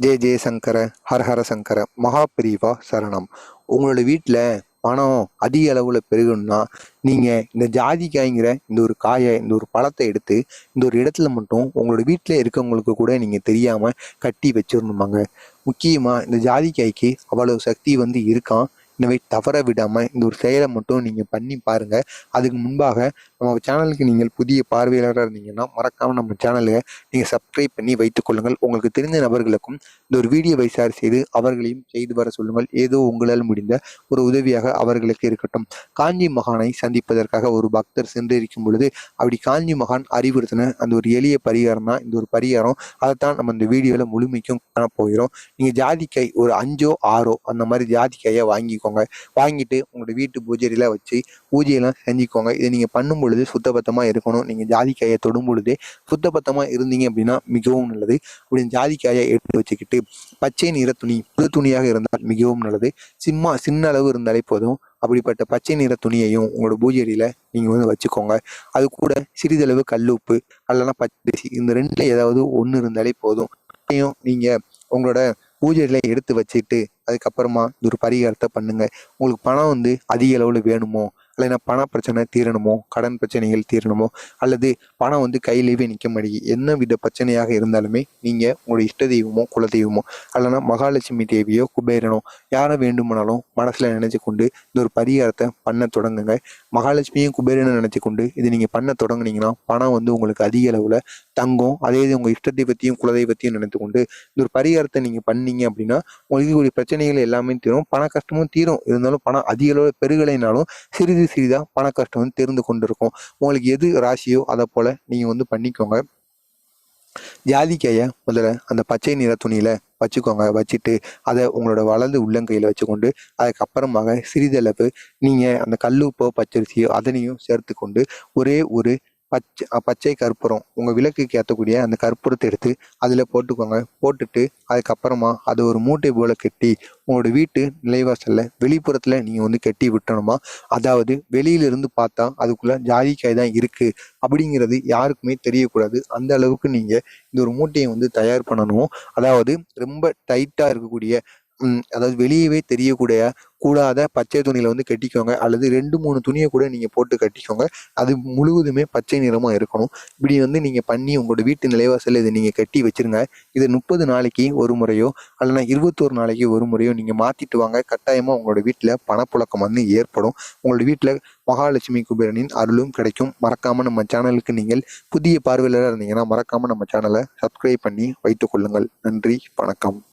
ஜெய ஜெயசங்கர ஹர ஹர சங்கர மகாபிரிவா சரணம். உங்களோட வீட்டில் பணம் அதிக அளவில் பெருகணும்னா நீங்கள் இந்த ஜாதிக்காய்ங்கிற இந்த ஒரு காயை, இந்த ஒரு பழத்தை எடுத்து இந்த ஒரு இடத்துல மட்டும் உங்களோட வீட்டில் இருக்கவங்களுக்கு கூட நீங்கள் தெரியாமல் கட்டி வச்சிடணுமாங்க. முக்கியமாக இந்த ஜாதிக்காய்க்கு அவ்வளவு சக்தி இருக்கான். எனவே தவற விடாமல் இந்த ஒரு செயலை மட்டும் நீங்கள் பண்ணி பாருங்கள். அதுக்கு முன்பாக நம்ம சேனலுக்கு நீங்கள் புதிய பார்வையாளராக இருந்தீங்கன்னா மறக்காமல் நம்ம சேனலை நீங்கள் சப்ஸ்கிரைப் பண்ணி வைத்துக் கொள்ளுங்கள். உங்களுக்கு தெரிந்த நபர்களுக்கும் இந்த ஒரு வீடியோவை ஷேர் செய்து அவர்களையும் செய்து வர சொல்லுங்கள். ஏதோ உங்களால் முடிந்த ஒரு உதவியாக அவர்களுக்கு இருக்கட்டும். காஞ்சி மகானை சந்திப்பதற்காக ஒரு பக்தர் சென்றிருக்கும் பொழுது அப்படி காஞ்சி மகான் அறிவுறுத்தின அந்த ஒரு எளிய பரிகாரம் தான் இந்த ஒரு பரிகாரம். அதைத்தான் நம்ம இந்த வீடியோவில் முழுமைக்கும் காண போகிறோம். நீங்கள் ஜாதிக்காய் ஒரு 5 6 அந்த மாதிரி ஜாதிக்காயை வாங்கிக்கோங்க. வாங்கிட்டு உங்களோட வீட்டு பூஜையில வச்சு பூஜையெல்லாம் செஞ்சுக்கோங்க. இதை நீங்கள் பண்ணும் பொழுது சுத்தபத்தமாக இருக்கணும். நீங்கள் ஜாதிக்காயை தொடும் பொழுதே சுத்தபத்தமாக இருந்தீங்க அப்படின்னா மிகவும் நல்லது. அப்படி ஜாதிக்காயை எடுத்து வச்சுக்கிட்டு பச்சை நிற துணி, புது துணியாக இருந்தால் மிகவும் நல்லது. சின்ன அளவு இருந்தாலே போதும். அப்படிப்பட்ட பச்சை நிற துணியையும் உங்களோட பூஜையில நீங்கள் வச்சுக்கோங்க. அது கூட சிறிதளவு கல்லுப்பு அல்லனா பச்சரிசி, இந்த ரெண்டுல ஏதாவது ஒன்று இருந்தாலே போதும். நீங்கள் உங்களோட பூஜையில எடுத்து வச்சுட்டு அதுக்கப்புறமா இந்த ஒரு பரிகாரத்தை பண்ணுங்க. உங்களுக்கு பணம் அதிக அளவில் வேணுமோ, இல்லைன்னா பண பிரச்சனை தீரணுமோ, கடன் பிரச்சனைகள் தீரணுமோ, அல்லது பணம் கையிலேயே நிற்க மாட்டேங்குது, என்ன வித பிரச்சனையாக இருந்தாலுமே நீங்கள் உங்களுடைய இஷ்ட தெய்வமோ குலதெய்வமோ அல்லனா மகாலட்சுமி தேவியோ குபேரனோ யாரை வேண்டுமானாலும் மனசில் நினைச்சு கொண்டு இந்த ஒரு பரிகாரத்தை பண்ண தொடங்குங்க. மகாலட்சுமியும் குபேரனை நினைச்சு கொண்டு இது நீங்கள் பண்ண தொடங்குனீங்கன்னா பணம் உங்களுக்கு அதிக அளவில் தங்கும். அதே இது உங்கள் இஷ்ட தெய்வத்தையும் குலதெய்வத்தையும் நினைத்து கொண்டு இந்த ஒரு பரிகாரத்தை நீங்கள் பண்ணீங்க அப்படின்னா உங்களுக்கு பிரச்சனைகள் எல்லாமே தீரும், பண கஷ்டமும் தீரும். இருந்தாலும் பணம் அதிக அளவில் பெருகலைனாலும் சிறிதாக பண கஷ்டம் தெரிந்து கொண்டிருக்கும். உங்களுக்கு எது ராசியோ அதை போல நீங்க பண்ணிக்கோங்க. ஜாதிக்காயை முதல்ல அந்த பச்சை நிற துணியில வச்சுக்கோங்க. வச்சுட்டு அதை உங்களோட வலது உள்ளங்கையில் வச்சுக்கொண்டு அதுக்கப்புறமாக சிறிதளவு நீங்கள் அந்த கல்லுப்போ பச்சரிசியோ அதனையும் சேர்த்து கொண்டு ஒரே ஒரு பச்சை கற்பூரம், உங்கள் விளக்குக்கு ஏற்றக்கூடிய அந்த கற்பூரத்தை எடுத்து அதில் போட்டுக்கோங்க. போட்டுட்டு அதுக்கப்புறமா அதை ஒரு மூட்டை போல் கட்டி உங்களோட வீட்டு நிலைவாசலில் வெளிப்புறத்தில் நீங்கள் கட்டி விட்டணுமா. அதாவது வெளியிலிருந்து பார்த்தா அதுக்குள்ளே ஜாதிக்காய் தான் இருக்குது அப்படிங்கிறது யாருக்குமே தெரியக்கூடாது. அந்த அளவுக்கு நீங்கள் இந்த ஒரு மூட்டையை தயார் பண்ணணும். அதாவது ரொம்ப டைட்டாக இருக்கக்கூடிய அதாவது வெளியவே தெரியக்கூடிய கூடாத பச்சை துணியில கட்டிக்கோங்க. அல்லது 2 3 துணியை கூட நீங்க போட்டு கட்டிக்கோங்க. அது முழுவதுமே பச்சை நிறமா இருக்கணும். இப்படி நீங்க பண்ணி உங்களோட வீட்டு நிலைவாசல்ல இதை நீங்க கட்டி வச்சிருங்க. இதை 30 நாளைக்கு ஒரு முறையோ அல்லனா 21 நாளைக்கு ஒரு முறையோ நீங்க மாத்திட்டு வாங்க. கட்டாயமா உங்களோட வீட்டுல பணப்புழக்கம் ஏற்படும். உங்களோட வீட்டுல மகாலட்சுமி குபேரனின் அருளும் கிடைக்கும். மறக்காம நம்ம சேனலுக்கு நீங்கள் புதிய பார்வையாளராக இருந்தீங்கன்னா மறக்காம நம்ம சேனலை சப்ஸ்கிரைப் பண்ணி வைத்துக் கொள்ளுங்கள். நன்றி, வணக்கம்.